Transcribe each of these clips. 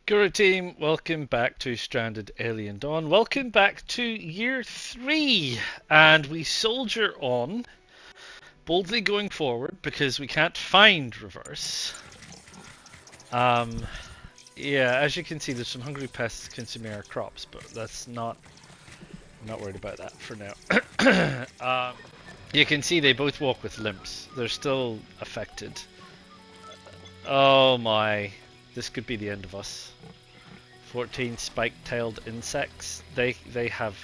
Guru team, welcome back to Stranded Alien Dawn. Welcome back to year 3. And we soldier on, boldly going forward because we can't find reverse. Yeah, as you can see, there's some hungry pests consuming our crops, but that's not. I'm not worried about that for now. You can see they both walk with limps. They're still affected. Oh my, this could be the end of us. 14 spike-tailed insects. They have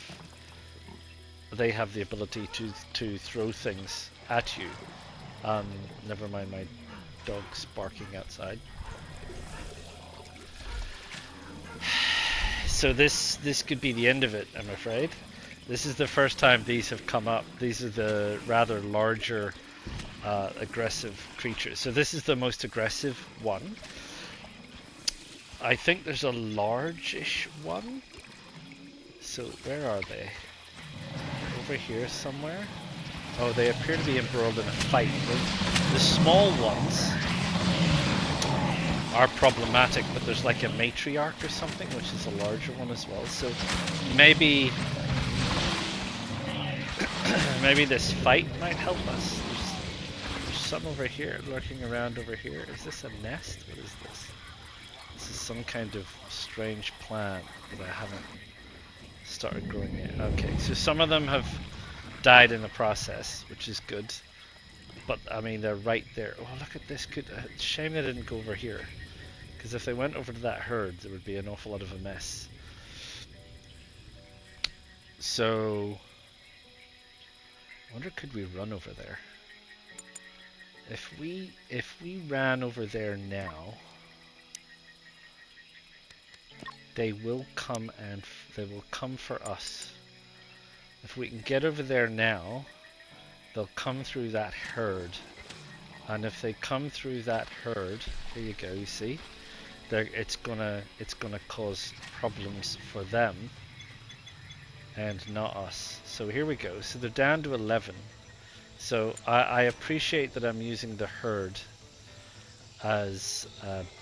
the ability to throw things at you. Never mind my dogs barking outside. So this could be the end of it, I'm afraid. This is the first time these have come up. These are the rather larger, aggressive creatures. So this is the most aggressive one. I think there's a large-ish one. So where are they? Over here somewhere? Oh, they appear to be embroiled in a fight. The small ones are problematic, but there's like a matriarch or something, which is a larger one as well. So maybe maybe this fight might help us. There's some over here, lurking around over here. Is this a nest? What is this? This is some kind of strange plant that I haven't started growing yet. Okay, so some of them have died in the process, which is good. But I mean, they're right there. Oh, look at this. Shame they didn't go over here. Because if they went over to that herd, there would be an awful lot of a mess. So, I wonder, could we run over there? If we ran over there now, they will come for us. If we can get over there now, they'll come through that herd. And if they come through that herd, here you go, you see? It's gonna cause problems for them and not us. So here we go. So they're down to 11. So I appreciate that I'm using the herd as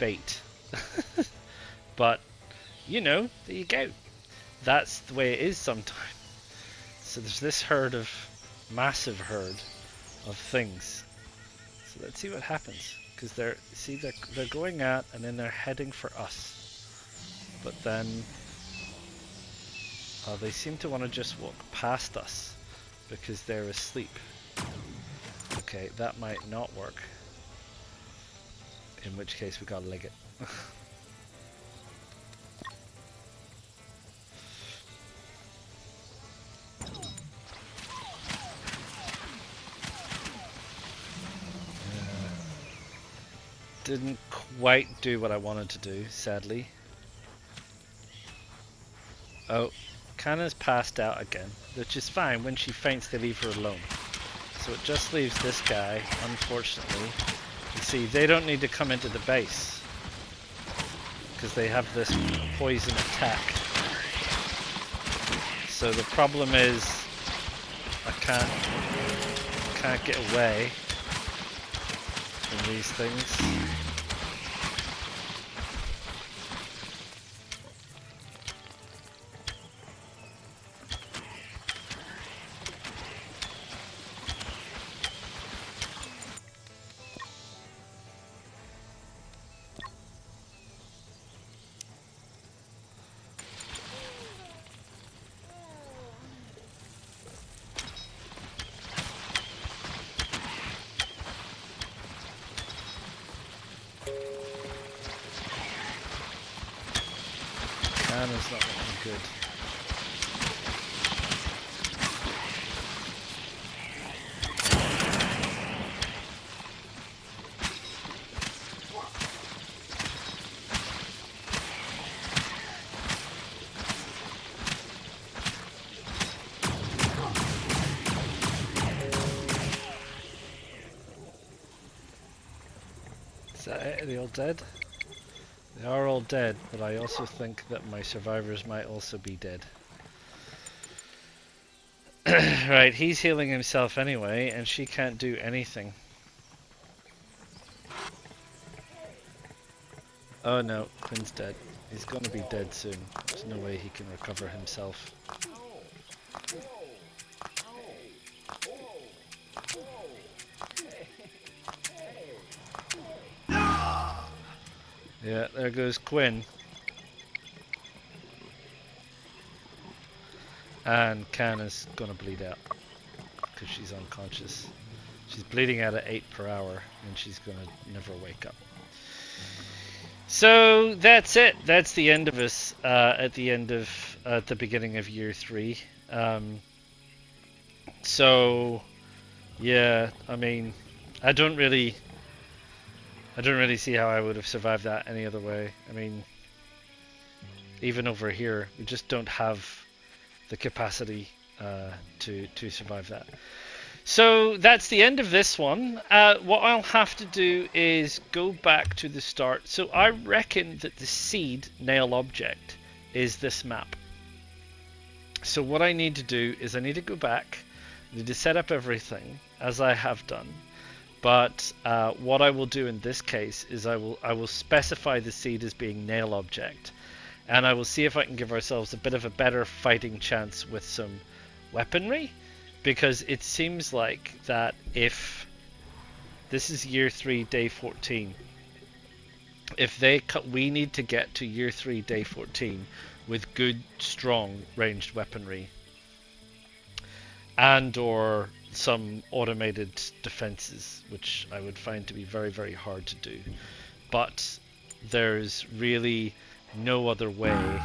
bait. But, you know, there you go. That's the way it is sometimes. So there's this massive herd of things. So let's see what happens. Because they're going out and then they're heading for us. But then they seem to want to just walk past us because they're asleep. Okay, that might not work. In which case we gotta leg it. Didn't quite do what I wanted to do, sadly. Oh, Kanna's passed out again, which is fine. When she faints, they leave her alone. So it just leaves this guy, unfortunately. You see, they don't need to come into the base because they have this poison attack. So the problem is I can't get away from these things. Kanna's not looking good. Is that it? Are they all dead? They are all dead, but I also think that my survivors might also be dead. Right, he's healing himself anyway, and she can't do anything. Oh no, Quinn's dead. He's gonna be dead soon. There's no way he can recover himself. Yeah, there goes Quinn. And Can is gonna bleed out because she's unconscious. She's bleeding out at 8 per hour and she's gonna never wake up. So that's it. That's the end of us at the beginning of year 3. So yeah, I mean, I don't really see how I would have survived that any other way. I mean, even over here, we just don't have the capacity to survive that. So that's the end of this one. What I'll have to do is go back to the start. So I reckon that the seed nail object is this map. So what I need to do is I need to go back, I need to set up everything as I have done. But what I will do in this case is I will specify the seed as being nail object, and I will see if I can give ourselves a bit of a better fighting chance with some weaponry, because it seems like that if this is year 3 day 14, if they we need to get to year 3 day 14 with good strong ranged weaponry and or some automated defenses, which I would find to be very, very hard to do. But there's really no other way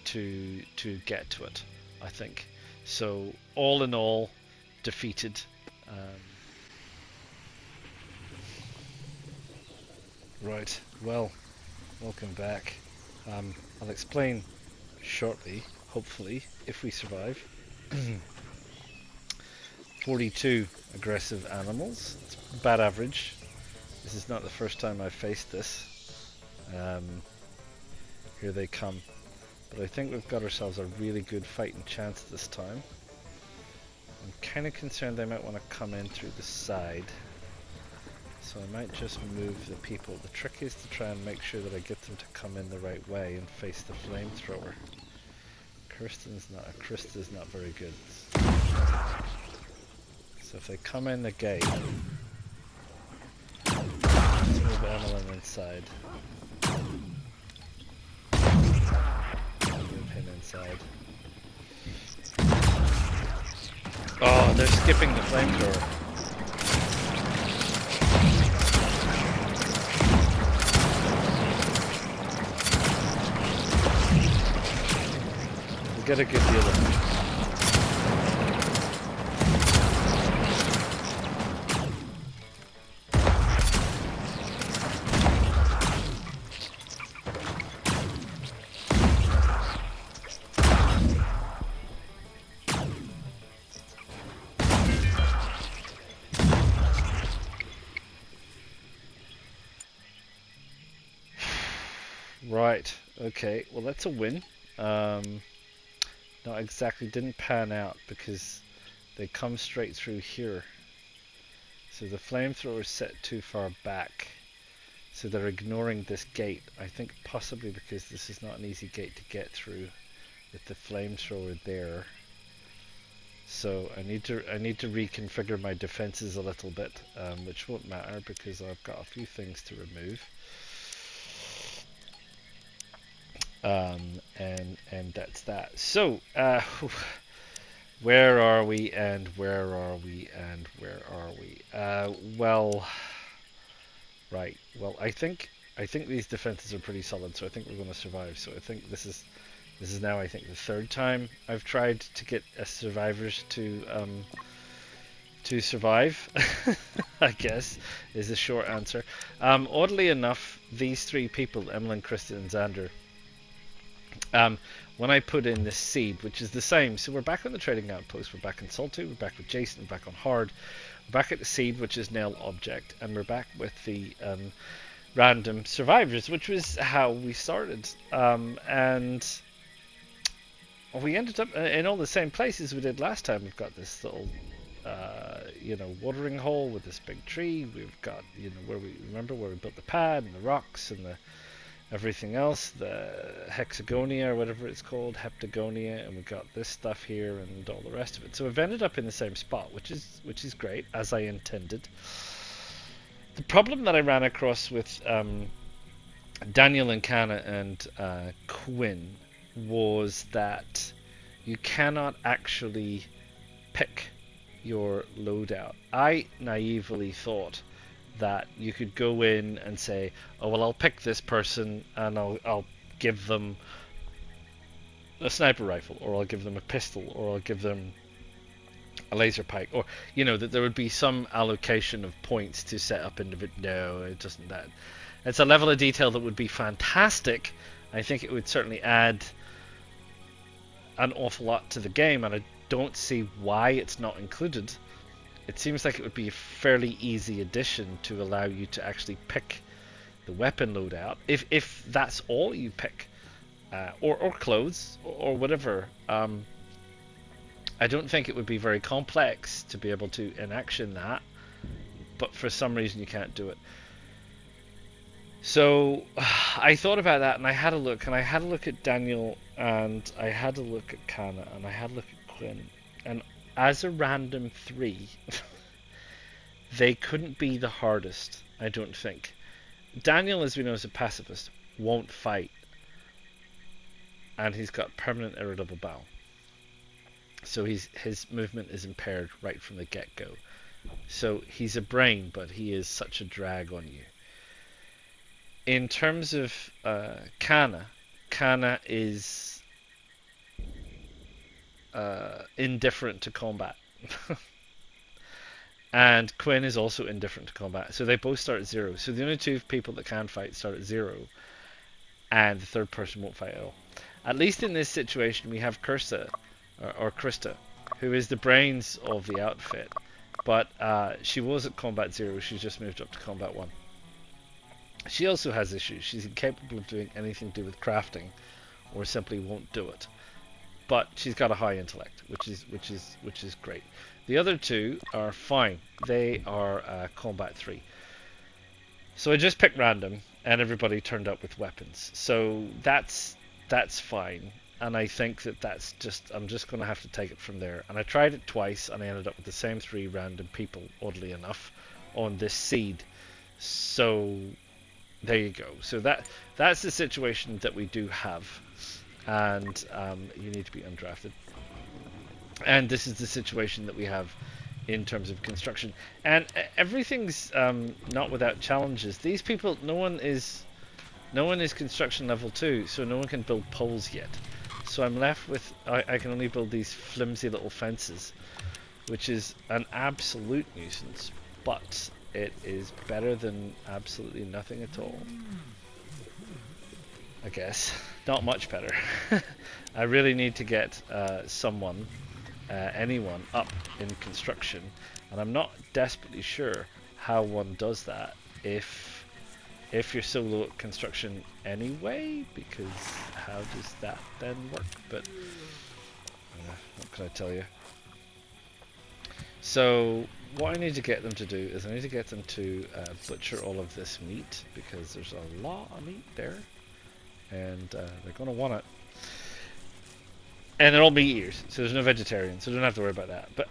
to get to it, I think. So all in all, defeated. Right, well, welcome back. I'll explain shortly, hopefully, if we survive. 42 aggressive animals. It's bad average. This is not the first time I've faced this. Here they come. But I think we've got ourselves a really good fighting chance this time. I'm kind of concerned they might want to come in through the side. So I might just move the people. The trick is to try and make sure that I get them to come in the right way and face the flamethrower. Krista's not very good. So if they come in the gate, let's move Emmeline inside. Move him inside. Oh, they're skipping the flamethrower. We get a good deal of it. Right, okay, well that's a win. Not exactly, didn't pan out because they come straight through here. So the flamethrower is set too far back. So they're ignoring this gate. I think possibly because this is not an easy gate to get through with the flamethrower there. So I need to reconfigure my defenses a little bit, which won't matter because I've got a few things to remove. And that's that. So where are we and where are we and where are we? Well, right. Well, I think these defenses are pretty solid, so I think we're going to survive. So I think this is now, I think, the third time I've tried to get survivors to survive. I guess is the short answer. Oddly enough, these three people, Emmeline, Krista, and Xander, when I put in this seed, which is the same, so we're back on the trading outpost, we're back in Salty, we're back with Jason, we're back on Hard, we're back at the seed, which is nail object, and we're back with the random survivors, which was how we started. And we ended up in all the same places we did last time. We've got this little watering hole with this big tree. We've got, where we built the pad and the rocks and everything else, the hexagonia or whatever it's called, heptagonia, and we've got this stuff here and all the rest of it. So we've ended up in the same spot, which is great, as I intended. The problem that I ran across with Daniel and Kana and Quinn was that you cannot actually pick your loadout. I naively thought that you could go in and say, oh well, I'll pick this person and I'll give them a sniper rifle, or I'll give them a pistol, or I'll give them a laser pike, or that there would be some allocation of points to set up individual. No, it doesn't. That it's a level of detail that would be fantastic. I think it would certainly add an awful lot to the game, and I don't see why it's not included. It seems like it would be a fairly easy addition to allow you to actually pick the weapon loadout, if that's all you pick, or clothes, or whatever. I don't think it would be very complex to be able to enaction that, but for some reason you can't do it. So I thought about that, and I had a look, at Daniel, and I had a look at Kana, and I had a look at Quinn, and as a random 3, they couldn't be the hardest, I don't think. Daniel, as we know, is a pacifist, won't fight, and he's got permanent irritable bowel. So his movement is impaired right from the get-go. So he's a brain, but he is such a drag on you. In terms of Kana is indifferent to combat. And Quinn is also indifferent to combat. So they both start at 0. So the only 2 people that can fight start at 0. And the third person won't fight at all. At least in this situation we have Krista, or Krista, who is the brains of the outfit. But she was at combat 0. She's just moved up to combat 1. She also has issues. She's incapable of doing anything to do with crafting, or simply won't do it. But she's got a high intellect, which is great. The other 2 are fine. They are combat 3. So I just picked random, and everybody turned up with weapons. So that's fine. And I think that's just, I'm just going to have to take it from there. And I tried it twice, and I ended up with the same 3 random people, oddly enough, on this seed. So there you go. So that's the situation that we do have. And you need to be undrafted. And this is the situation that we have in terms of construction. And everything's not without challenges. These people, no one is construction level 2, so no one can build poles yet. So I'm left with, I can only build these flimsy little fences, which is an absolute nuisance, but it is better than absolutely nothing at all. I guess. Not much better. I really need to get anyone up in construction, and I'm not desperately sure how one does that if you're so low at construction anyway, because how does that then work? But what can I tell you? So what I need to get them to do is I need to get them to butcher all of this meat, because there's a lot of meat there, and they're going to want it. And they're all meat eaters, so there's no vegetarian, so don't have to worry about that. But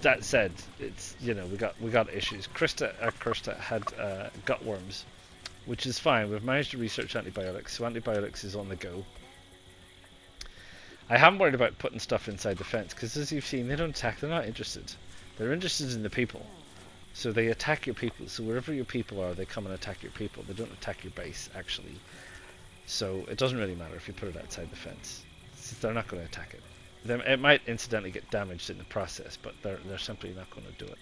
that said, it's, we got issues. Krista had gut worms, which is fine. We've managed to research antibiotics, so antibiotics is on the go. I haven't worried about putting stuff inside the fence, because as you've seen, they don't attack. They're not interested. They're interested in the people, so they attack your people. So wherever your people are, they come and attack your people. They don't attack your base, actually. So it doesn't really matter if you put it outside the fence. They're not going to attack it. It might incidentally get damaged in the process, but they're simply not going to do it.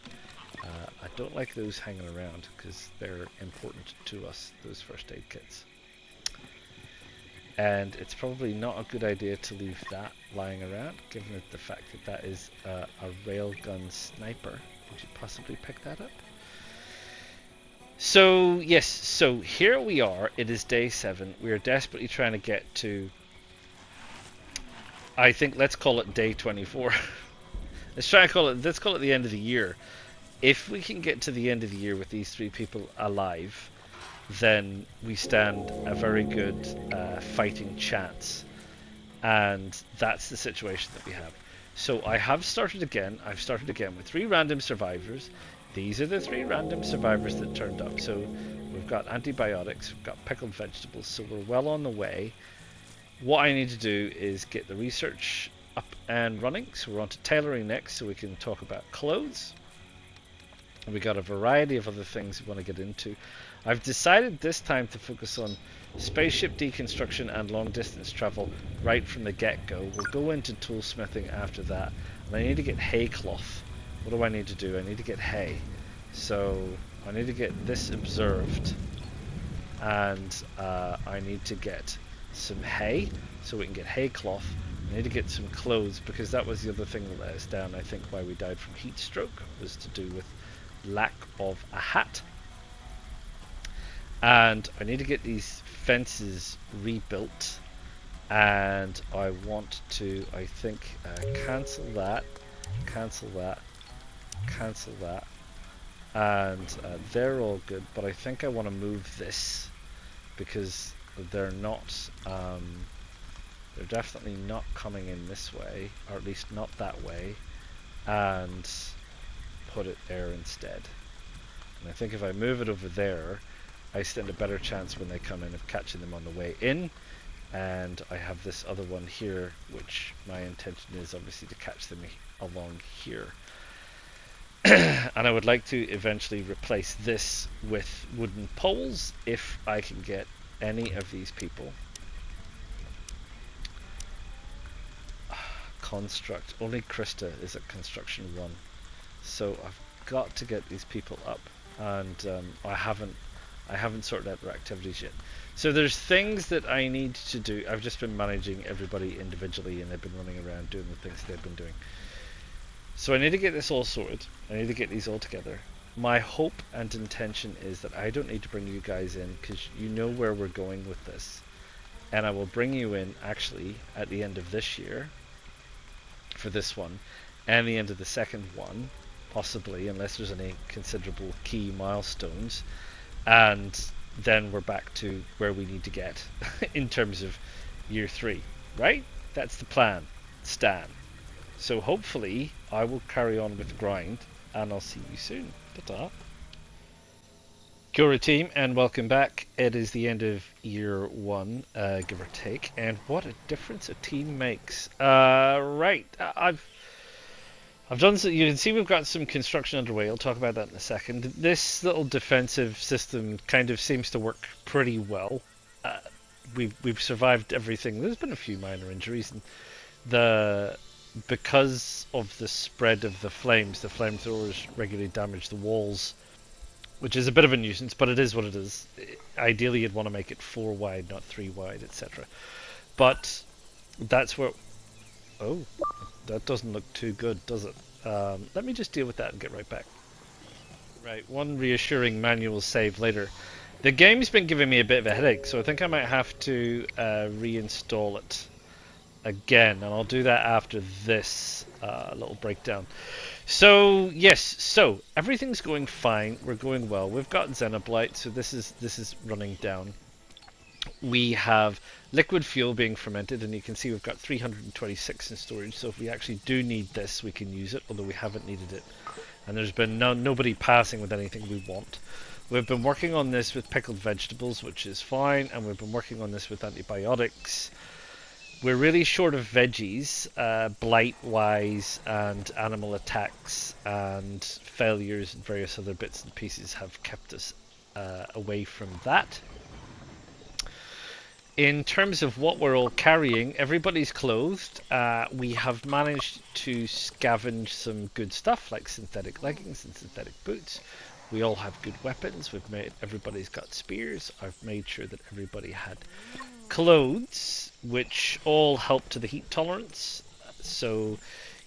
I don't like those hanging around, because they're important to us, those first aid kits. And it's probably not a good idea to leave that lying around, given the fact that is a railgun sniper. Would you possibly pick that up? So yes, so here we are. It is day 7. We are desperately trying to get to, I think, let's call it day 24. Let's call it the end of the year. If we can get to the end of the year with these 3 people alive, then we stand a very good fighting chance. And that's the situation that we have. So I have started again. I've started again with 3 random survivors. These are the 3 random survivors that turned up. So we've got antibiotics, we've got pickled vegetables, so we're well on the way. What I need to do is get the research up and running. So we're on to tailoring next, so we can talk about clothes. And we got a variety of other things we want to get into. I've decided this time to focus on spaceship deconstruction and long distance travel right from the get-go. We'll go into toolsmithing after that. And I need to get hay cloth. What do I need to do? I need to get hay. So I need to get this observed. And I need to get some hay so we can get hay cloth. I need to get some clothes because that was the other thing that let us down. I think why we died from heat stroke was to do with lack of a hat. And I need to get these fences rebuilt, and I want to, I think, cancel that, and they're all good, but I think I want to move this because they're not, they're definitely not coming in this way, or at least not that way, and put it there instead. And I think if I move it over there, I stand a better chance when they come in of catching them on the way in. And I have this other one here, which my intention is obviously to catch them along here. And I would like to eventually replace this with wooden poles if I can get any of these people. Construct. Only Krista is at construction 1. So I've got to get these people up. And I haven't sorted out their activities yet. So there's things that I need to do. I've just been managing everybody individually and they've been running around doing the things they've been doing. So I need to get this all sorted. I need to get these all together. My hope and intention is that I don't need to bring you guys in because you know where we're going with this. And I will bring you in actually at the end of this year for this one and the end of the second one, possibly, unless there's any considerable key milestones. And then we're back to where we need to get in terms of year 3, right? That's the plan, Stan. So hopefully I will carry on with the grind and I'll see you soon. Ta-ta. Kia ora team and welcome back. It is the end of year 1, give or take, and what a difference a team makes. Right, I've done so. You can see we've got some construction underway. I'll talk about that in a second. This little defensive system kind of seems to work pretty well. We've survived everything. There's been a few minor injuries, and because of the spread of the flamethrowers regularly damage the walls, which is a bit of a nuisance, but it is what it is. Ideally, you'd want to make it 4 wide, not 3 wide, etc. But that's where. Oh. That doesn't look too good, does it? Let me just deal with that and get right back. Right, one reassuring manual save later. The game's been giving me a bit of a headache, so I think I might have to reinstall it again, and I'll do that after this little breakdown. So yes, so everything's going fine. We're going well. We've got Xenoblite, so this is running down. We have liquid fuel being fermented, and you can see we've got 326 in storage, so if we actually do need this we can use it, although we haven't needed it, and there's been nobody passing with anything we want. We've been working on this with pickled vegetables, which is fine, and we've been working on this with antibiotics. We're really short of veggies, blight wise, and animal attacks and failures and various other bits and pieces have kept us away from that. In terms of what we're all carrying, everybody's clothed. We have managed to scavenge some good stuff like synthetic leggings and synthetic boots. We all have good weapons. Everybody's got spears. I've made sure that everybody had clothes, which all help to the heat tolerance. So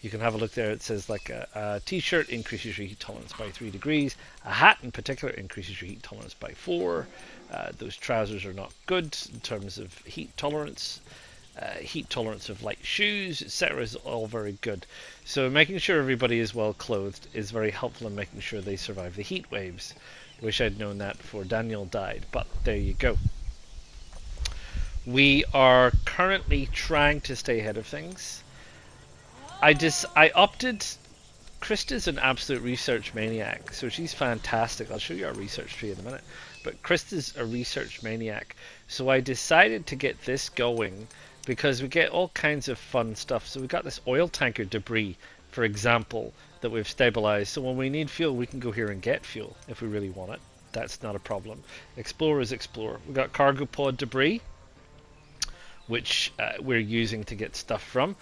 you can have a look there. It says like a t-shirt increases your heat tolerance by 3 degrees. A hat in particular increases your heat tolerance by 4. Those trousers are not good in terms of heat tolerance. heat tolerance of light shoes, etc. is all very good. So making sure everybody is well clothed is very helpful in making sure they survive the heat waves. Wish I'd known that before Daniel died, but there you go. We are currently trying to stay ahead of things. I opted. Krista's an absolute research maniac, so she's fantastic. I'll show you our research tree in a minute. But Krista's a research maniac, so I decided to get this going because we get all kinds of fun stuff. So we got this oil tanker debris, for example, that we've stabilized. So when we need fuel, we can go here and get fuel if we really want it. That's not a problem. Explorers explore. We got cargo pod debris, which we're using to get stuff from.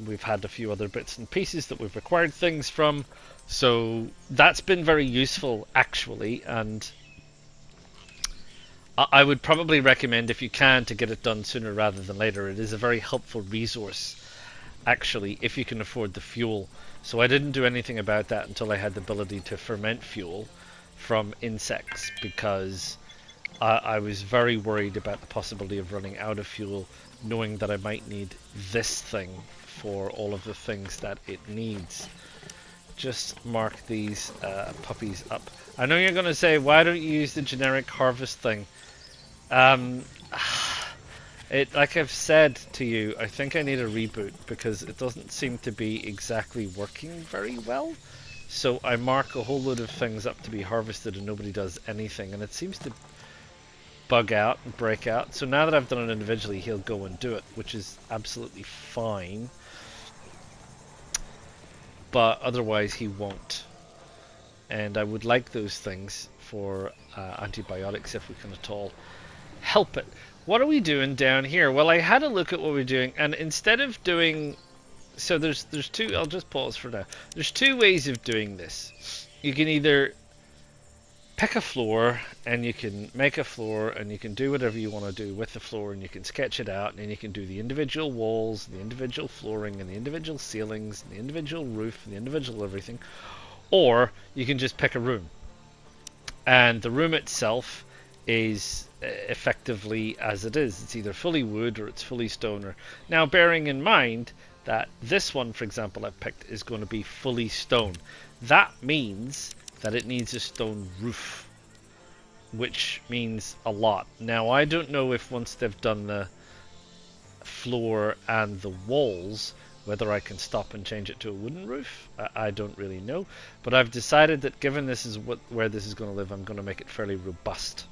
We've had a few other bits and pieces that we've acquired things from, so that's been very useful actually, and I would probably recommend, if you can, to get it done sooner rather than later. It is a very helpful resource actually if you can afford the fuel. So I didn't do anything about that until I had the ability to ferment fuel from insects, because I was very worried about the possibility of running out of fuel, knowing that I might need this thing for all of the things that it needs. Just mark these puppies up. I know you're going to say, why don't you use the generic harvest thing? Like I've said to you, I think I need a reboot because it doesn't seem to be exactly working very well. So I mark a whole load of things up to be harvested and nobody does anything, and it seems to bug out and break out. So now that I've done it individually, he'll go and do it, which is absolutely fine. But otherwise he won't. And I would like those things for antibiotics if we can at all help it. What are we doing down here? Well, I had a look at what we're doing, and instead of doing... So there's two... I'll just pause for now. There's two ways of doing this. You can either pick a floor, and you can make a floor, and you can do whatever you want to do with the floor, and you can sketch it out, and then you can do the individual walls, the individual flooring, and the individual ceilings, and the individual roof, and the individual everything. Or you can just pick a room, and the room itself is effectively as it is. It's either fully wood or it's fully stone. Now, bearing in mind that this one, for example, I've picked is going to be fully stone. That means that it needs a stone roof, which means a lot. Now, I don't know if once they've done the floor and the walls, whether I can stop and change it to a wooden roof. I don't really know, but I've decided that given this is where this is going to live, I'm going to make it fairly robust.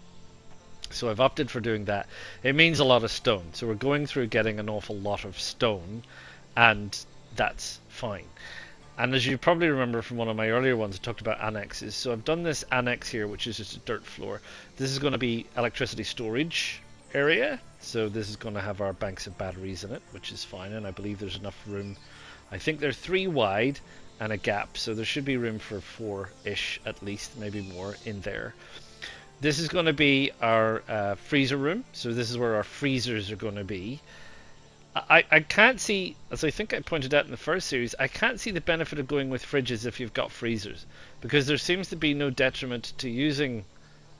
So I've opted for doing that. It means a lot of stone, so we're going through getting an awful lot of stone, and that's fine. And as you probably remember from one of my earlier ones, I talked about annexes. So I've done this annex here, which is just a dirt floor. This is going to be electricity storage area. So this is going to have our banks of batteries in it, which is fine. And I believe there's enough room. I think they're 3 wide and a gap. So there should be room for 4-ish at least, maybe more in there. This is going to be our freezer room. So this is where our freezers are going to be. I can't see, as I think I pointed out in the first series, I can't see the benefit of going with fridges if you've got freezers, because there seems to be no detriment to using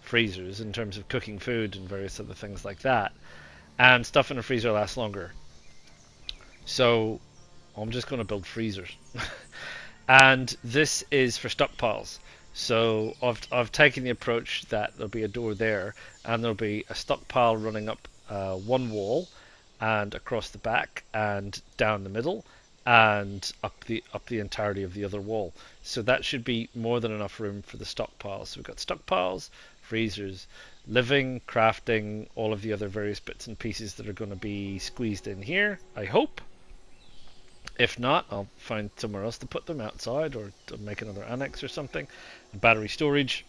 freezers in terms of cooking food and various other things like that, and stuff in a freezer lasts longer. So I'm just going to build freezers. And this is for stockpiles. So I've taken the approach that there'll be a door there, and there'll be a stockpile running up one wall, and across the back, and down the middle, and up the entirety of the other wall. So that should be more than enough room for the stockpiles. So we've got stockpiles, freezers, living, crafting, all of the other various bits and pieces that are going to be squeezed in here, I hope. If not, I'll find somewhere else to put them outside, or to make another annex or something. Battery storage.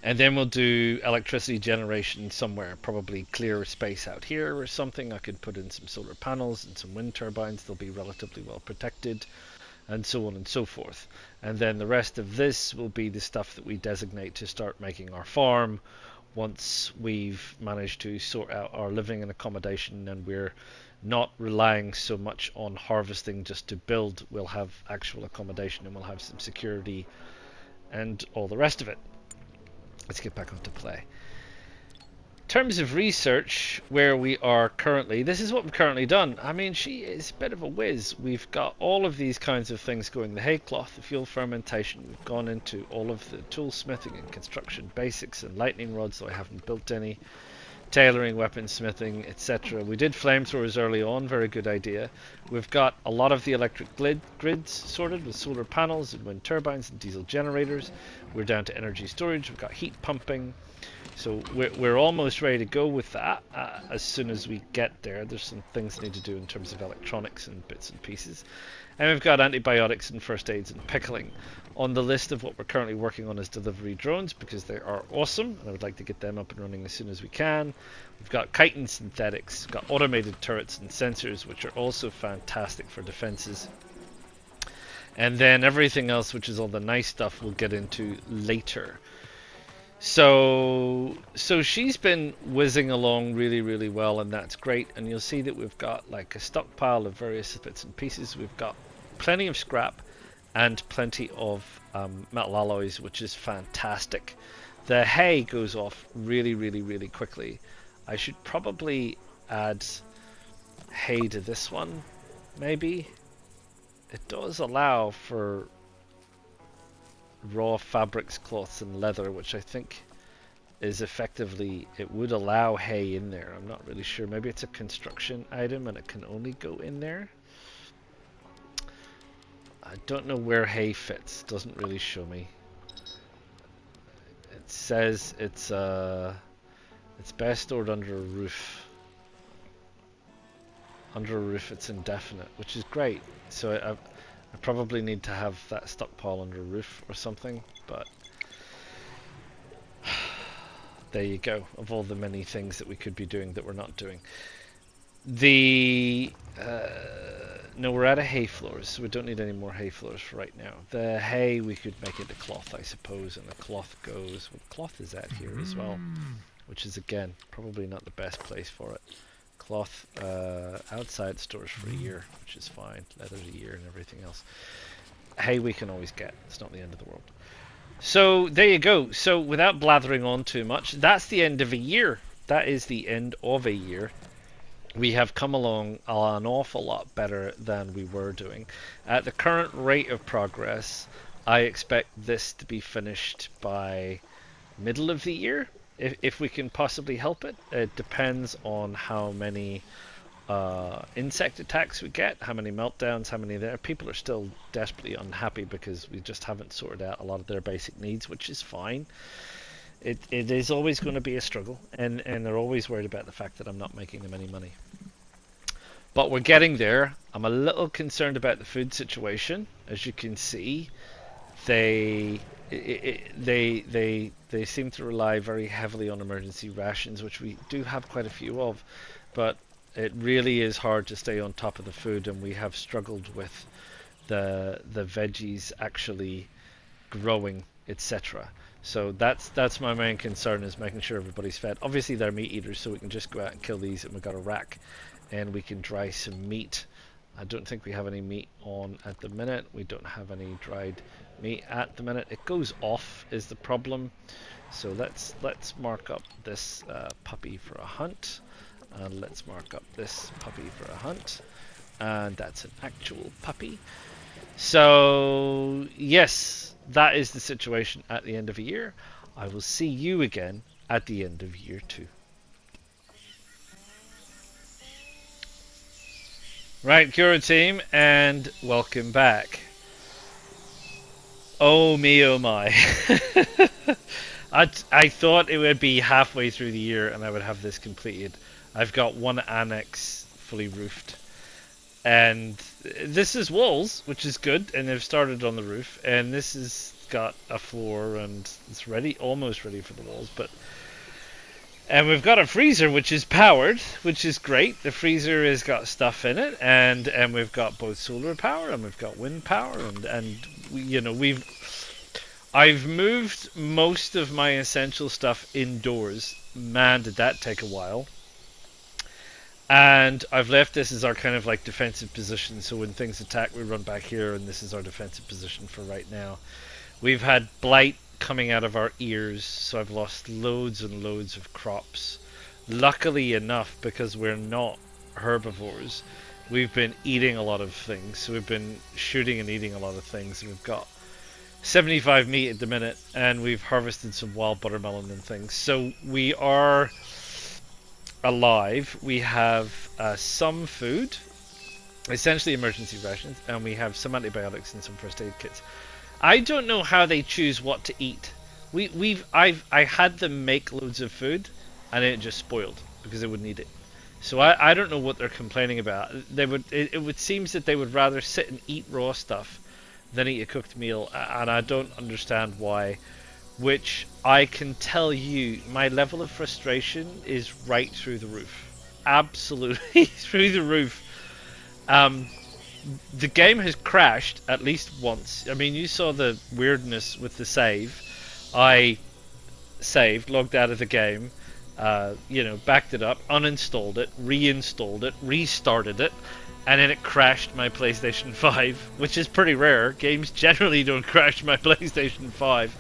And then we'll do electricity generation somewhere, probably clear a space out here or something. I could put in some solar panels and some wind turbines. They'll be relatively well protected, and so on and so forth. And then the rest of this will be the stuff that we designate to start making our farm once we've managed to sort out our living and accommodation, and we're not relying so much on harvesting just to build. We'll have actual accommodation, and we'll have some security and all the rest of it. Let's get back onto play. terms of research, where we are currently, this is what we've currently done. I mean, she is a bit of a whiz. We've got all of these kinds of things going. The hay cloth, the fuel fermentation. We've gone into all of the tool smithing and construction basics and lightning rods, so I haven't built any. Tailoring, weaponsmithing, etc. We did flamethrowers early on, very good idea. We've got a lot of the electric grids sorted with solar panels and wind turbines and diesel generators. We're down to energy storage, we've got heat pumping. So we're almost ready to go with that as soon as we get there. There's some things need to do in terms of electronics and bits and pieces. And we've got antibiotics and first aids and pickling. On the list of what we're currently working on is delivery drones, because they are awesome and I would like to get them up and running as soon as we can. We've got chitin synthetics, we've got automated turrets and sensors, which are also fantastic for defenses. And then everything else, which is all the nice stuff, we'll get into later. So she's been whizzing along really, really well, and that's great. And you'll see that we've got like a stockpile of various bits and pieces. We've got plenty of scrap and plenty of metal alloys, which is fantastic. The hay goes off really, really, really quickly. I should probably add hay to this one, maybe. It does allow for raw fabrics, cloths and leather, which I think is effectively, it would allow hay in there. I'm not really sure. Maybe it's a construction item and it can only go in there. I don't know where hay fits. Doesn't really show me. It says it's best stored under a roof. Under a roof it's indefinite, which is great. So I probably need to have that stockpile under a roof or something, but there you go, of all the many things that we could be doing that we're not doing. No, we're out of hay floors, so we don't need any more hay floors for right now. The hay we could make into cloth, I suppose, and the cloth goes, well, cloth is out here as well, which is again probably not the best place for it. Cloth outside stores for a year, which is fine. Leather's a year and everything else. Hay we can always get. It's not the end of the world. So there you go. So without blathering on too much, that's the end of a year. That is the end of a year. We have come along an awful lot better than we were doing. At the current rate of progress, I expect this to be finished by middle of the year, if we can possibly help it. It depends on how many insect attacks we get, how many meltdowns, how many there. People are still desperately unhappy because we just haven't sorted out a lot of their basic needs, which is fine. It is always going to be a struggle, and they're always worried about the fact that I'm not making them any money. But we're getting there. I'm a little concerned about the food situation. As you can see, they seem to rely very heavily on emergency rations, which we do have quite a few of, but it really is hard to stay on top of the food, and we have struggled with the veggies actually growing, etc. So that's my main concern, is making sure everybody's fed. Obviously they're meat eaters, so we can just go out and kill these, and we've got a rack and we can dry some meat. I don't think we have any meat on at the minute. We don't have any dried meat at the minute. It goes off is the problem. So let's mark up this puppy for a hunt, and let's mark up this puppy for a hunt, and that's an actual puppy. So yes, that is the situation at the end of a year. I will see you again at the end of year 2. Right, Cura team, and welcome back. Oh me, oh my. I thought it would be halfway through the year and I would have this completed. I've got one annex fully roofed. And this is walls, which is good, and they've started on the roof. And this has got a floor and it's ready, almost ready for the walls. And we've got a freezer which is powered, which is great. The freezer has got stuff in it, and we've got both solar power and we've got wind power, and I've moved most of my essential stuff indoors. Man, did that take a while. And I've left this as our kind of like defensive position, so when things attack we run back here, and this is our defensive position for right now. We've had blight coming out of our ears, so I've lost loads and loads of crops. luckily enough, because we're not herbivores, we've been eating a lot of things. So we've been shooting and eating a lot of things. We've got 75 meat at the minute, and we've harvested some wild buttermelon and things. So we are alive. We have some food, essentially emergency rations, and we have some antibiotics and some first aid kits. I don't know how they choose what to eat. I had them make loads of food, and it just spoiled because they wouldn't eat it. So I don't know what they're complaining about. It would seems that they would rather sit and eat raw stuff than eat a cooked meal, and I don't understand why. Which I can tell you, my level of frustration is right through the roof, absolutely through the roof. The game has crashed at least once. I mean, you saw the weirdness with the save. I saved, logged out of the game, backed it up, uninstalled it, reinstalled it, restarted it, and then it crashed my PlayStation 5, which is pretty rare. Games generally don't crash my PlayStation 5.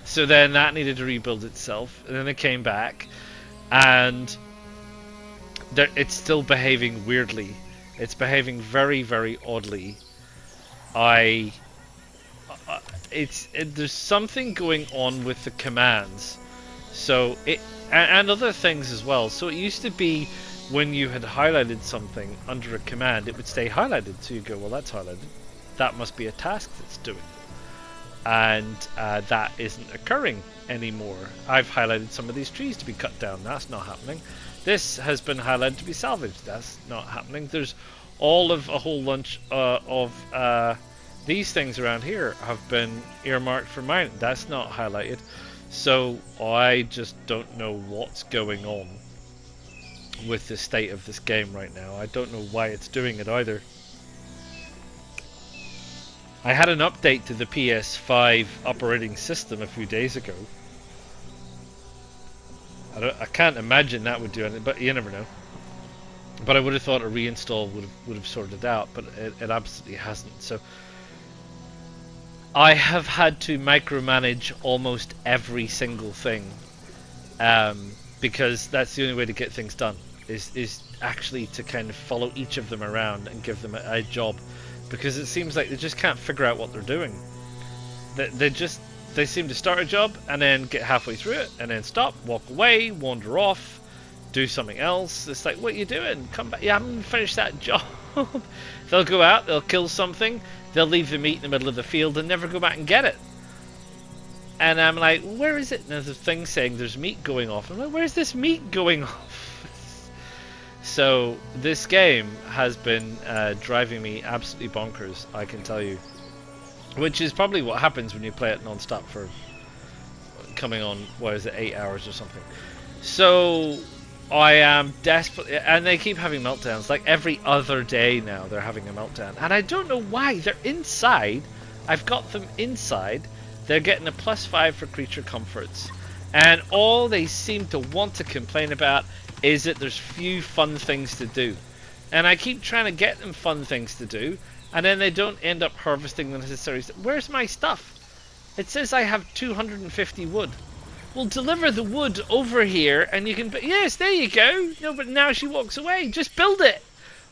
So then that needed to rebuild itself, and then it came back, and it's still behaving weirdly. It's behaving very, very oddly. There's something going on with the commands. So and other things as well. So it used to be when you had highlighted something under a command, it would stay highlighted. So you go, well, that's highlighted. That must be a task that's doing. And that isn't occurring anymore. I've highlighted some of these trees to be cut down. That's not happening. This has been highlighted to be salvaged. That's not happening. There's all of a whole bunch of these things around here have been earmarked for mining. That's not highlighted. So I just don't know what's going on with the state of this game right now. I don't know why it's doing it either. I had an update to the PS5 operating system a few days ago. I can't imagine that would do anything, but you never know. But I would have thought a reinstall would have sorted it out, but it absolutely hasn't. So I have had to micromanage almost every single thing, because that's the only way to get things done. Is actually to kind of follow each of them around and give them a job, because it seems like they just can't figure out what they're doing. They seem to start a job and then get halfway through it and then stop, walk away, wander off, do something else. It's like, what are you doing? Come back. You haven't finished that job. They'll go out, they'll kill something, they'll leave the meat in the middle of the field and never go back and get it. And I'm like, where is it? And there's a thing saying there's meat going off. I'm like, where's this meat going off? So this game has been driving me absolutely bonkers, I can tell you. Which is probably what happens when you play it non-stop for coming on, what is it, 8 hours or something. So I am desperate, and they keep having meltdowns. Like every other day now they're having a meltdown. And I don't know why. They're inside. I've got them inside. They're getting a +5 for creature comforts. And all they seem to want to complain about is that there's few fun things to do. And I keep trying to get them fun things to do, and then they don't end up harvesting the necessary stuff. Where's my stuff? It says I have 250 wood. Well, deliver the wood over here and you can... Yes, there you go. No, but now she walks away. Just build it.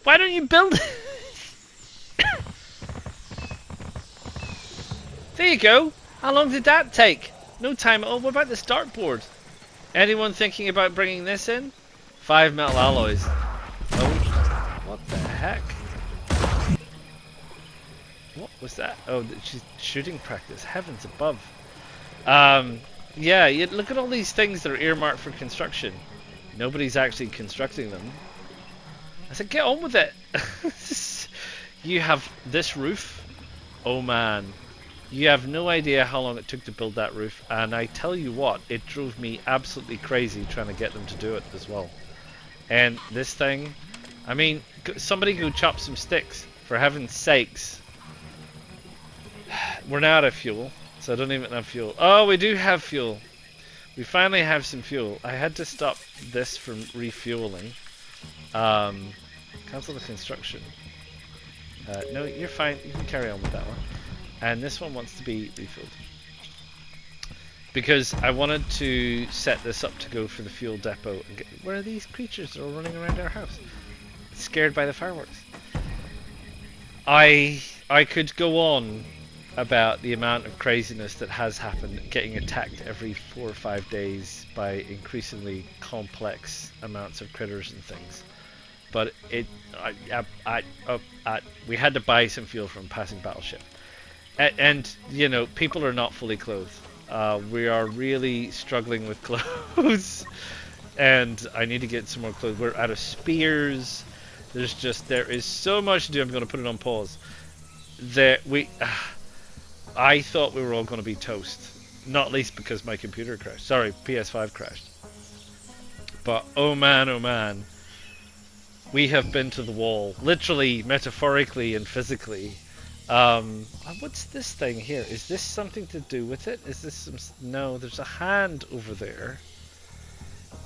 Why don't you build it? There you go. How long did that take? No time at all. What about the start board? Anyone thinking about bringing this in? 5 metal alloys. Oh, what the heck? What was that? Oh, she's shooting practice. Heavens above. Yeah, look at all these things that are earmarked for construction. Nobody's actually constructing them. I said, get on with it. You have this roof. Oh man. You have no idea how long it took to build that roof. And I tell you what, it drove me absolutely crazy trying to get them to do it as well. And this thing, I mean, somebody go chop some sticks, for heaven's sakes. We're now out of fuel, so I don't even have fuel. Oh, we do have fuel. We finally have some fuel. I had to stop this from refueling. Cancel the construction. No, you're fine. You can carry on with that one. And this one wants to be refueled. because I wanted to set this up to go for the fuel depot. And get, where are these creatures that are running around our house? Scared by the fireworks. I could go on about the amount of craziness that has happened, getting attacked every 4 or 5 days by increasingly complex amounts of critters and things. But we had to buy some fuel from a passing battleship, and you know, people are not fully clothed. We are really struggling with clothes, and I need to get some more clothes. We're out of spears. There is so much to do. I'm going to put it on pause. I thought we were all going to be toast, not least because my computer crashed. Sorry, PS5 crashed. But oh man, we have been to the wall, literally, metaphorically, and physically. What's this thing here? Is this something to do with it? Is this some... No, there's a hand over there,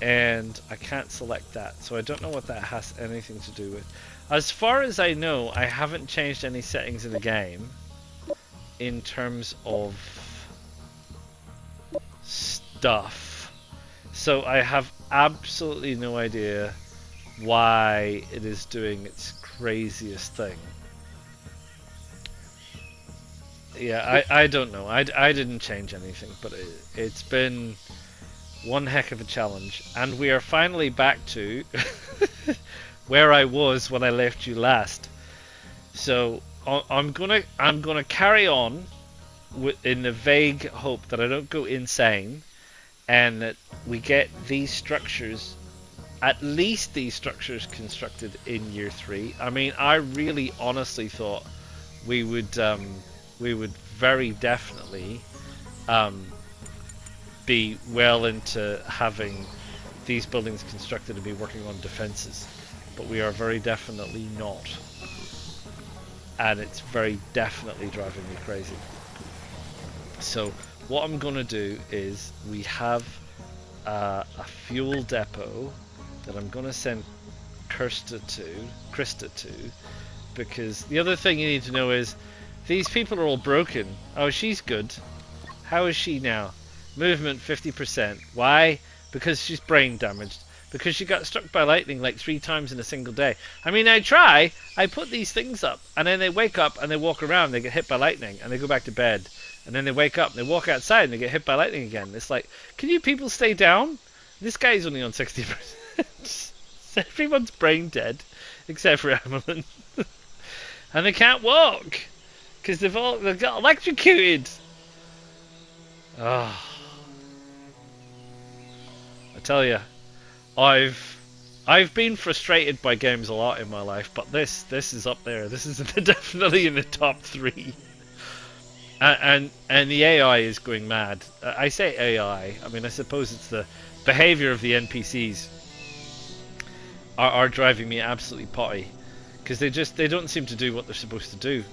and I can't select that, so I don't know what that has anything to do with. As far as I know, I haven't changed any settings in the game in terms of stuff, so I have absolutely no idea why it is doing its craziest thing. Yeah, I don't know. I didn't change anything, but it's been one heck of a challenge, and we are finally back to where I was when I left you last. So I'm gonna carry on in the vague hope that I don't go insane, and that we get these structures, at least these structures, constructed in year 3. I mean, I really honestly thought we would very definitely be well into having these buildings constructed and be working on defenses, but we are very definitely not, and it's very definitely driving me crazy. So what I'm gonna do is, we have a fuel depot that I'm gonna send Krista to, because the other thing you need to know is these people are all broken. Oh, she's good. How is she now? Movement 50%. Why? Because she's brain damaged. Because she got struck by lightning like 3 times in a single day. I mean, I put these things up, and then they wake up and they walk around, they get hit by lightning, and they go back to bed. And then they wake up and they walk outside and they get hit by lightning again. It's like, can you people stay down? This guy's only on 60%. Everyone's brain dead, except for Emmeline. And they can't walk, because they've got electrocuted. Oh. I tell you, I've been frustrated by games a lot in my life, but this is up there. This is definitely in the top 3. And the AI is going mad. I say AI. I mean, I suppose it's the behavior of the NPCs are driving me absolutely potty, because they don't seem to do what they're supposed to do.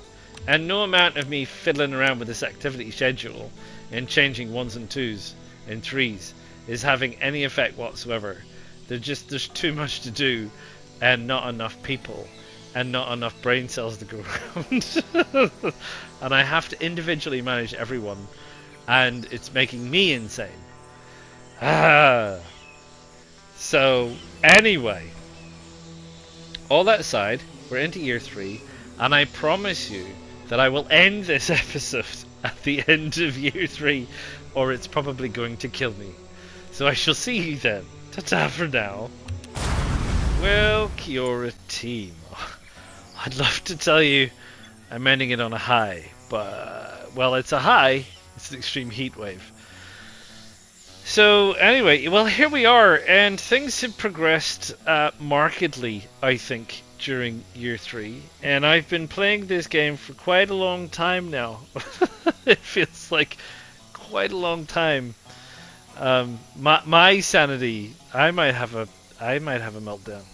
And no amount of me fiddling around with this activity schedule and changing 1s and 2s and 3s is having any effect whatsoever. There's too much to do, and not enough people, and not enough brain cells to go around. And I have to individually manage everyone, and it's making me insane. So anyway, all that aside, we're into year 3, and I promise you that I will end this episode at the end of year 3, or it's probably going to kill me. So I shall see you then. Ta-ta for now. Well, kia ora team. I'd love to tell you I'm ending it on a high, but, well, it's a high. It's an extreme heat wave. So anyway, well, here we are, and things have progressed markedly, I think, during year 3, and I've been playing this game for quite a long time now. It feels like quite a long time. My sanity, I might have a meltdown.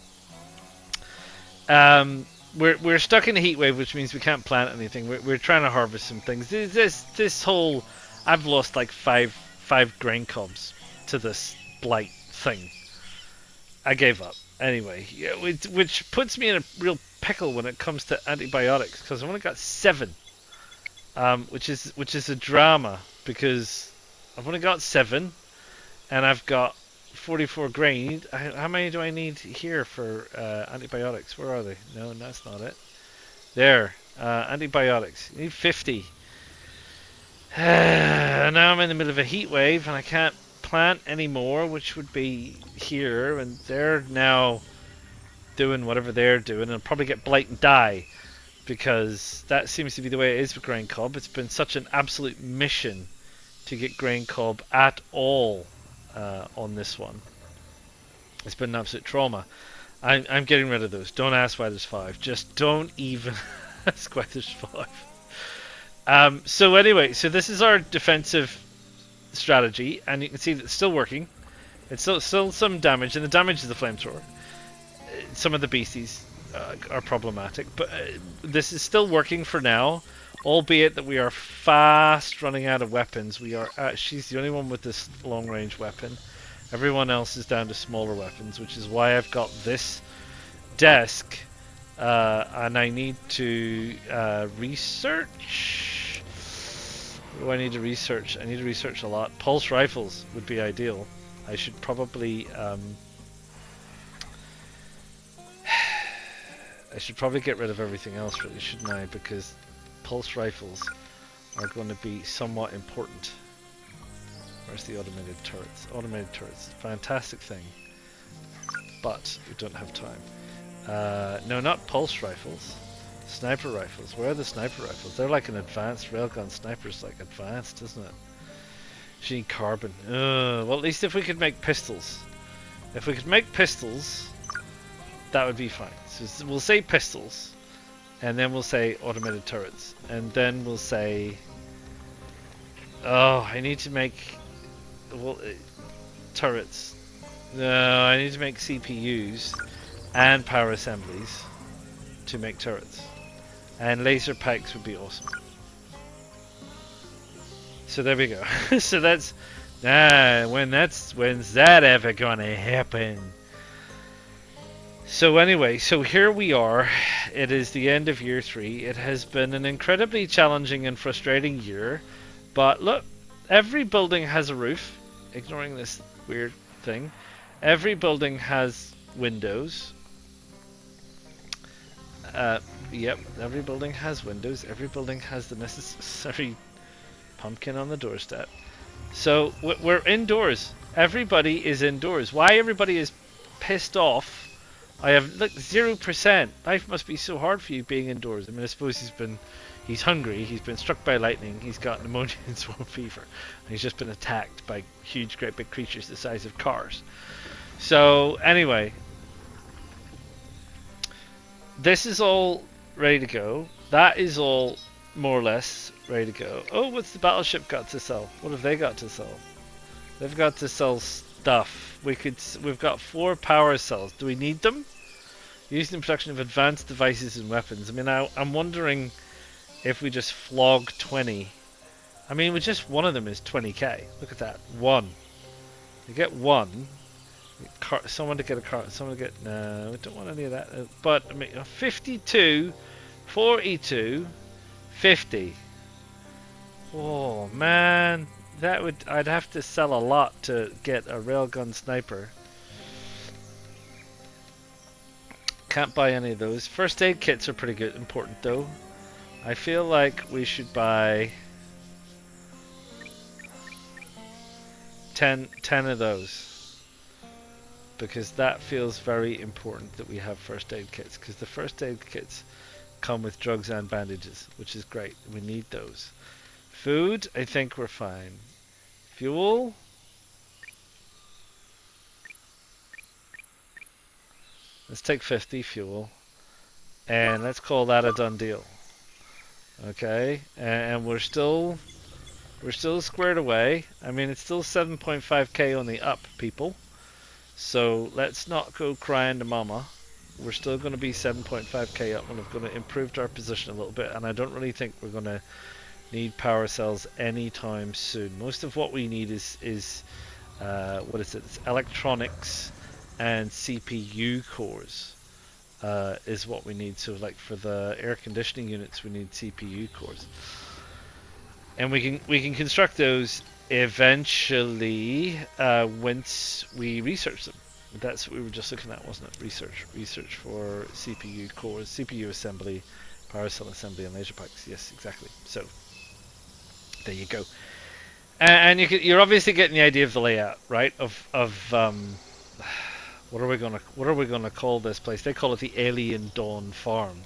We're stuck in a heat wave, which means we can't plant anything. We're trying to harvest some things. This whole, I've lost like five grain cobs to this blight thing. I gave up. Anyway, yeah, which puts me in a real pickle when it comes to antibiotics, because I've only got 7, which is a drama, because I've only got 7, and I've got 44 grain. How many do I need here for antibiotics? Where are they? No, that's not it. There, antibiotics. You need 50. Now I'm in the middle of a heat wave, and I can't plant anymore, which would be here, and they're now doing whatever they're doing, and I'll probably get blight and die, because that seems to be the way it is with grain cob. It's been such an absolute mission to get grain cob at all on this one. It's been an absolute trauma. I'm getting rid of those. Don't ask why there's 5. Just don't even ask why there's 5. So anyway, so this is our defensive strategy, and you can see that it's still working. It's still some damage, and the damage is the flamethrower. Some of the beasties are problematic, but this is still working for now, albeit that we are fast running out of weapons. She's the only one with this long-range weapon. Everyone else is down to smaller weapons, which is why I've got this desk, and I need to research. What do I need to research? I need to research a lot. Pulse rifles would be ideal. I should probably get rid of everything else, really, shouldn't I? Because pulse rifles are going to be somewhat important. Where's the automated turrets? Automated turrets, fantastic thing, but we don't have time. No, not pulse rifles. Sniper rifles. Where are the sniper rifles? They're like an advanced railgun. Sniper's like advanced, isn't it? She need carbon. Well, at least if we could make pistols. If we could make pistols, that would be fine. So we'll say pistols, and then we'll say automated turrets, and then we'll say, oh, I need to make turrets. No, I need to make CPUs and power assemblies to make turrets, and laser pikes would be awesome. So there we go. So that's when's that ever gonna happen? So anyway, so here we are. It is the end of year 3. It has been an incredibly challenging and frustrating year, but look, every building has a roof, ignoring this weird thing. Every building has windows. Yep, every building has windows. Every building has the necessary pumpkin on the doorstep. So we're indoors. Everybody is indoors. Why everybody is pissed off? I have, look, 0%. Life must be so hard for you being indoors. I mean, I suppose he's hungry, he's been struck by lightning, he's got pneumonia and swamp fever, and he's just been attacked by huge, great big creatures the size of cars. So, anyway, this is all ready to go. That is all more or less ready to go. Oh, what's the battleship got to sell? What have they got to sell? They've got to sell stuff. We've got 4 power cells. Do we need them? Used in production of advanced devices and weapons. I mean, I'm wondering if we just flog 20. I mean, with just one of them is 20k. Look at that. 1. You get 1. Someone to get a car. Someone to get. No, we don't want any of that. But I mean, 52, 42, 50. Oh man. I'd have to sell a lot to get a railgun sniper. Can't buy any of those. First aid kits are pretty good, important though. I feel like we should buy 10 of those, because that feels very important that we have first aid kits, because the first aid kits come with drugs and bandages, which is great. We need those. Food, I think we're fine. Fuel. Let's take 50 fuel, and let's call that a done deal. Okay, and we're still squared away. I mean, it's still 7.5k on the up, people. So let's not go crying to mama. We're still going to be 7.5k up, and we're going to improve our position a little bit. And I don't really think we're going to need power cells anytime soon. Most of what we need is what is it? It's electronics and CPU cores is what we need. So like for the air conditioning units, we need CPU cores, and we can construct those eventually, once we research them. That's what we were just looking at, wasn't it? Research for CPU cores, CPU assembly, power cell assembly, and laser packs. Yes, exactly. So there you go. And you're obviously getting the idea of the layout, right? What are we gonna call this place? They call it the Alien Dawn Farm.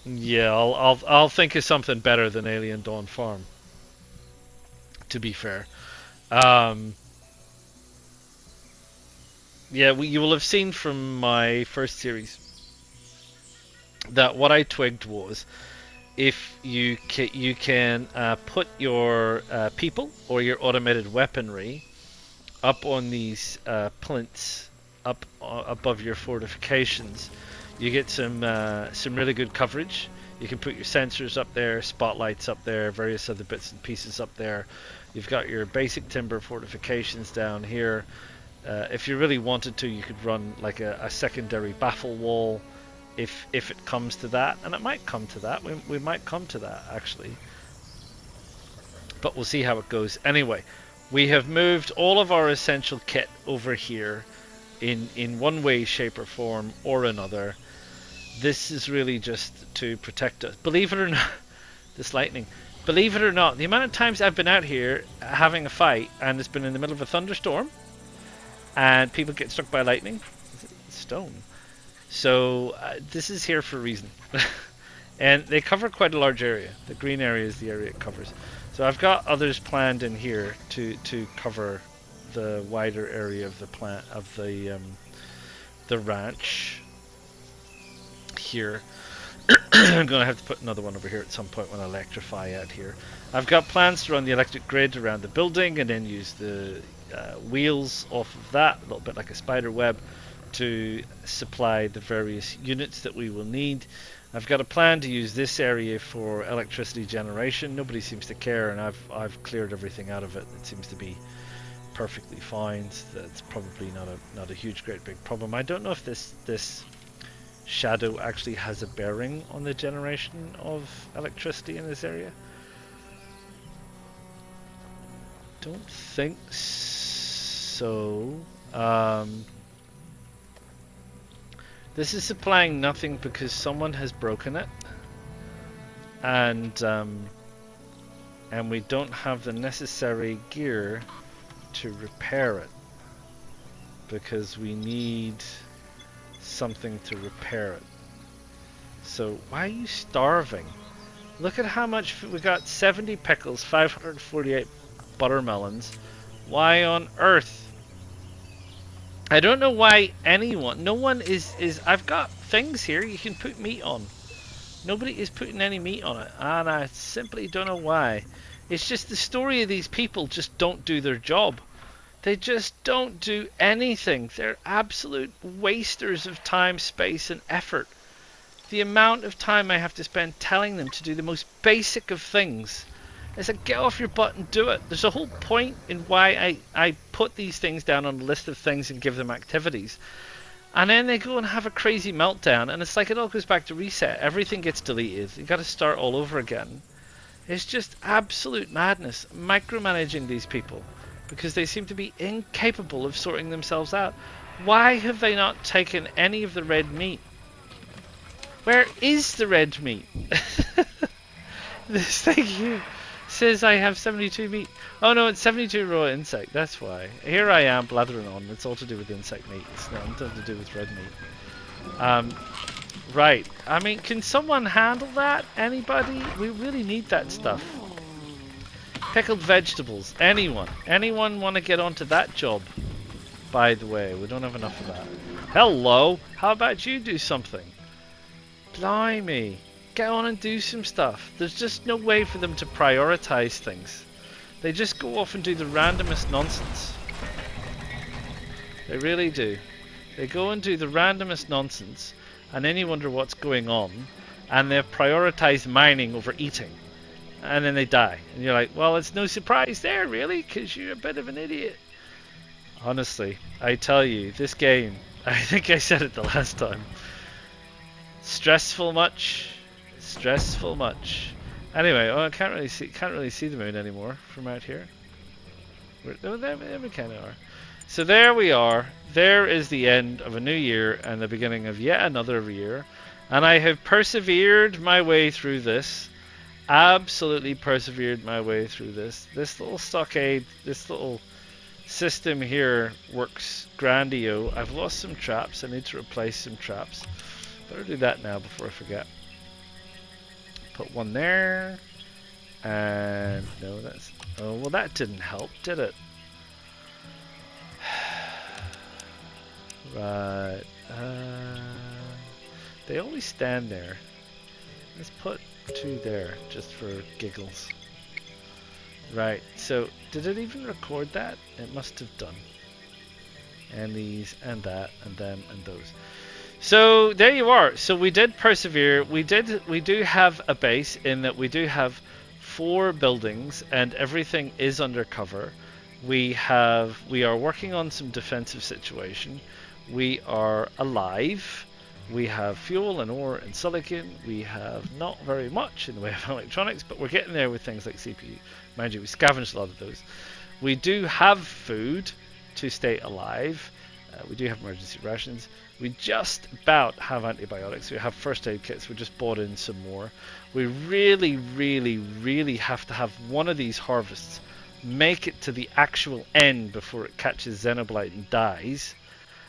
Yeah, I'll think of something better than Alien Dawn Farm. To be fair, um, yeah, you will have seen from my first series that what I twigged was if you can put your people or your automated weaponry up on these plinths up above your fortifications, you get some really good coverage. You can put your sensors up there, spotlights up there, various other bits and pieces up there. You've got your basic timber fortifications down here. If you really wanted to, you could run like a secondary baffle wall if it comes to that, and it might come to that. We might come to that actually, but we'll see how it goes. Anyway, we have moved all of our essential kit over here in one way, shape or form or another. This is really just to protect us. Believe it or not, this lightning. Believe it or not, the amount of times I've been out here having a fight and it's been in the middle of a thunderstorm and people get struck by lightning. Stone. So this is here for a reason. And they cover quite a large area. The green area is the area it covers. So I've got others planned in here to cover the wider area of the plant of the ranch here. I'm going to have to put another one over here at some point when I electrify out here. I've got plans to run the electric grid around the building and then use the wheels off of that, a little bit like a spider web, to supply the various units that we will need. I've got a plan to use this area for electricity generation. Nobody seems to care, and I've cleared everything out of it. It seems to be perfectly fine. That's probably not a huge, great, big problem. I don't know if this shadow actually has a bearing on the generation of electricity in this area. Don't think so. This is supplying nothing because someone has broken it, and we don't have the necessary gear to repair it because we need something to repair it. So why are you starving? Look at how much we got: 70 pickles, 548 buttermelons. Why on earth? I don't know why anyone, no one is, I've got things here you can put meat on. Nobody is putting any meat on it, and I simply don't know why. It's just the story of these people just don't do their job. They just don't do anything. They're absolute wasters of time, space, and effort. The amount of time I have to spend telling them to do the most basic of things. It's like, get off your butt and do it. There's a whole point in why I put these things down on a list of things and give them activities. And then they go and have a crazy meltdown, and it's like it all goes back to reset. Everything gets deleted. You got to start all over again. It's just absolute madness, micromanaging these people, because they seem to be incapable of sorting themselves out. Why have they not taken any of the red meat? Where is the red meat? This thing here says I have 72 meat. Oh no, it's 72 raw insect, that's why. Here I am blathering on. It's all to do with insect meat. It's nothing to do with red meat. Right. I mean, can someone handle that? Anybody? We really need that stuff. Pickled vegetables. Anyone? Anyone want to get onto that job? By the way, we don't have enough of that. Hello! How about you do something? Blimey. Get on and do some stuff. There's just no way for them to prioritize things. They just go off and do the randomest nonsense. They really do. They go and do the randomest nonsense, and then you wonder what's going on, and they've prioritized mining over eating. And then they die. And you're like, well, it's no surprise there, really, because you're a bit of an idiot. Honestly, I tell you, this game, I think I said it the last time. Stressful much? Stressful much. Anyway, oh, I can't really see the moon anymore from out here. Oh, there we kind of are. So there we are. There is the end of a new year and the beginning of yet another year. And I have persevered my way through this. Absolutely persevered my way through this. This little stockade, this little system here works grandio. I've lost some traps. I need to replace some traps. Better do that now before I forget. Put one there. And no, that's... Oh, well, that didn't help, did it? Right. They always stand there. Let's put 2 there, just for giggles. Right, so did it even record that? It must have done. And these, and that, and them, and those. So there you are. So we did persevere. We do have a base in that we do have 4 buildings, and everything is undercover. We are working on some defensive situation. We are alive. We have fuel and ore and silicon. We have not very much in the way of electronics, but we're getting there with things like CPU. Mind you, we scavenged a lot of those. We do have food to stay alive. We do have emergency rations. We just about have antibiotics. We have first aid kits. We just bought in some more. We really, really, really have to have one of these harvests make it to the actual end before it catches Xenoblite and dies,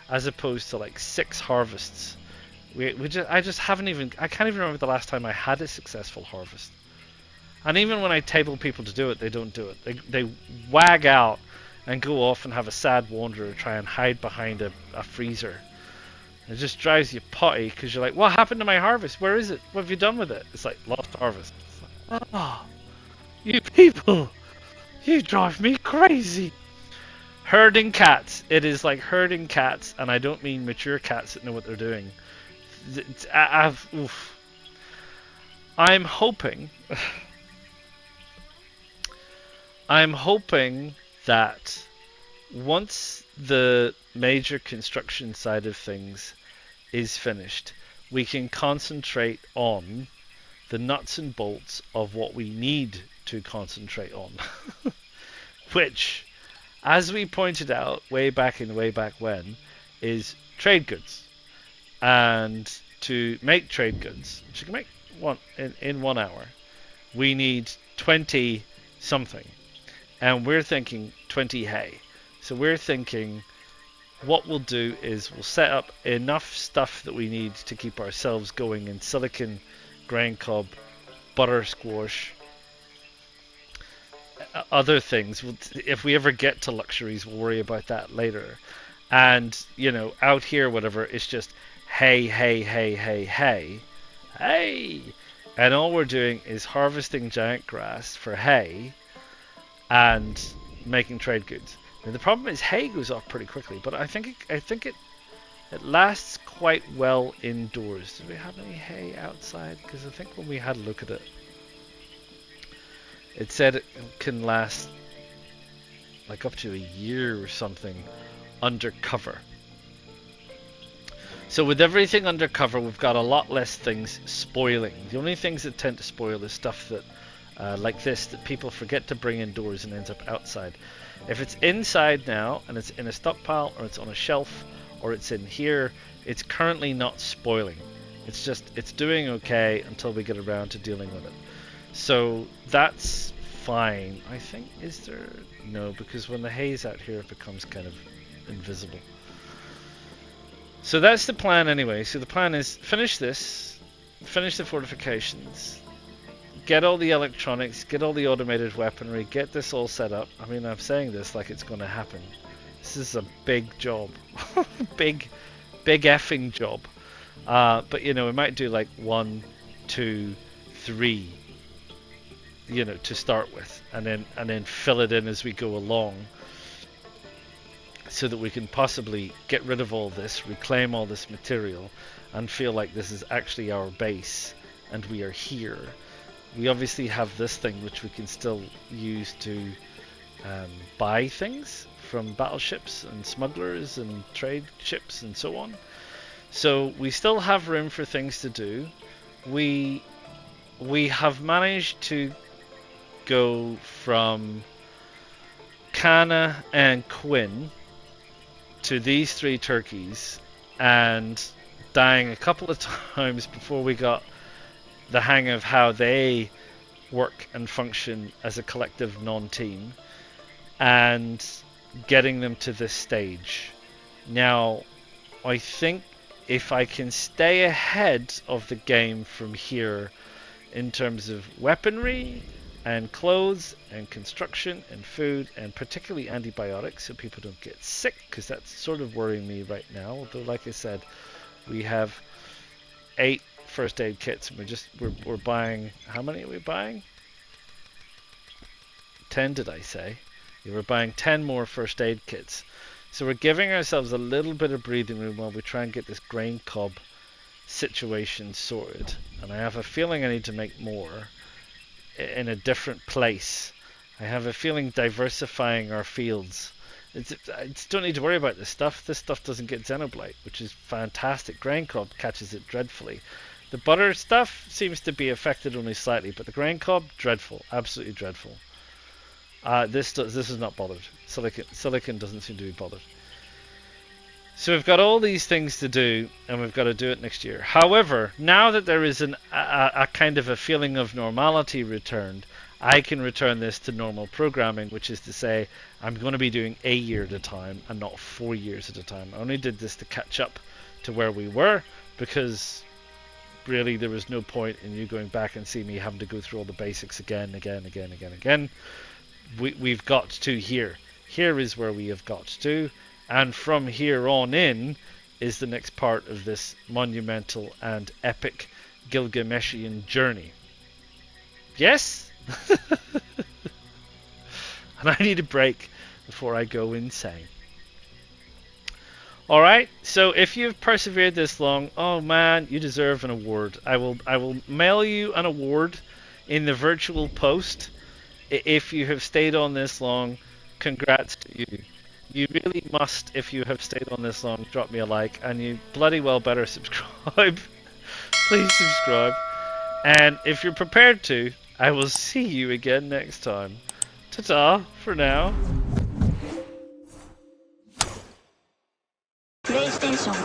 as opposed to like 6 harvests. I can't even remember the last time I had a successful harvest. And even when I table people to do it, they don't do it. They wag out and go off and have a sad wanderer try and hide behind a freezer. It just drives you potty because you're like, what happened to my harvest? Where is it? What have you done with it? It's like, lost harvest. Like, oh, you people, you drive me crazy. Herding cats. It is like herding cats, and I don't mean mature cats that know what they're doing. I'm hoping that once the major construction side of things is finished, we can concentrate on the nuts and bolts of what we need to concentrate on. Which, as we pointed out way back when, is trade goods. And to make trade goods, which you can make one in 1 hour, we need 20 something. And we're thinking 20 hay. So we're thinking what we'll do is we'll set up enough stuff that we need to keep ourselves going in silicon, grain cob, butter squash, other things. If we ever get to luxuries, we'll worry about that later. And, you know, out here, whatever, it's just hay, hay, hay, hay, hay, hay. And all we're doing is harvesting giant grass for hay and making trade goods. Now, the problem is hay goes off pretty quickly, but I think it lasts quite well indoors. Do we have any hay outside? Because I think when we had a look at it, it said it can last like up to a year or something undercover. So with everything undercover, we've got a lot less things spoiling. The only things that tend to spoil is stuff that, like this, that people forget to bring indoors and ends up outside. If it's inside now, and it's in a stockpile, or it's on a shelf, or it's in here, it's currently not spoiling. It's doing okay until we get around to dealing with it. So that's fine. I think, is there... No, because when the hay's out here, it becomes kind of invisible. So that's the plan anyway. So the plan is finish this, finish the fortifications, get all the electronics, get all the automated weaponry, get this all set up. I mean, I'm saying this like it's going to happen. This is a big job. big effing job. But, you know, we might do like 1, 2, 3, you know, to start with, and then fill it in as we go along, so that we can possibly get rid of all this, reclaim all this material, and feel like this is actually our base, and we are here. We obviously have this thing which we can still use to buy things from battleships and smugglers and trade ships and so on. So we still have room for things to do. We we have managed to go from Kana and Quinn to these 3 turkeys and dying a couple of times before we got the hang of how they work and function as a collective non-team, and getting them to this stage. Now, I think if I can stay ahead of the game from here in terms of weaponry and clothes and construction and food and particularly antibiotics so people don't get sick, because that's sort of worrying me right now. Although, like I said, we have 8 first aid kits and we're buying, how many are we buying? 10, did I say? Yeah, we're buying 10 more first aid kits. So we're giving ourselves a little bit of breathing room while we try and get this grain cob situation sorted. And I have a feeling I need to make more in a different place. I have a feeling diversifying our fields. I just don't need to worry about this stuff. This stuff doesn't get Xenoblade, which is fantastic. Grain cob catches it dreadfully. The butter stuff seems to be affected only slightly, but the grain cob, dreadful, absolutely dreadful. This is not bothered. Silicon doesn't seem to be bothered. So we've got all these things to do, and we've got to do it next year. However, now that there is a kind of a feeling of normality returned, I can return this to normal programming, which is to say I'm going to be doing a year at a time and not 4 years at a time. I only did this to catch up to where we were, because really there was no point in you going back and see me having to go through all the basics again. We've got to here. Here is where we have got to, and from here on in is the next part of this monumental and epic Gilgameshian journey. Yes? And I need a break before I go insane. Alright, so if you've persevered this long, oh man, you deserve an award. I will mail you an award in the virtual post. If you have stayed on this long, congrats to you. You really must, if you have stayed on this long, drop me a like, and you bloody well better subscribe. Please subscribe. And if you're prepared to, I will see you again next time. Ta-ta for now. PlayStation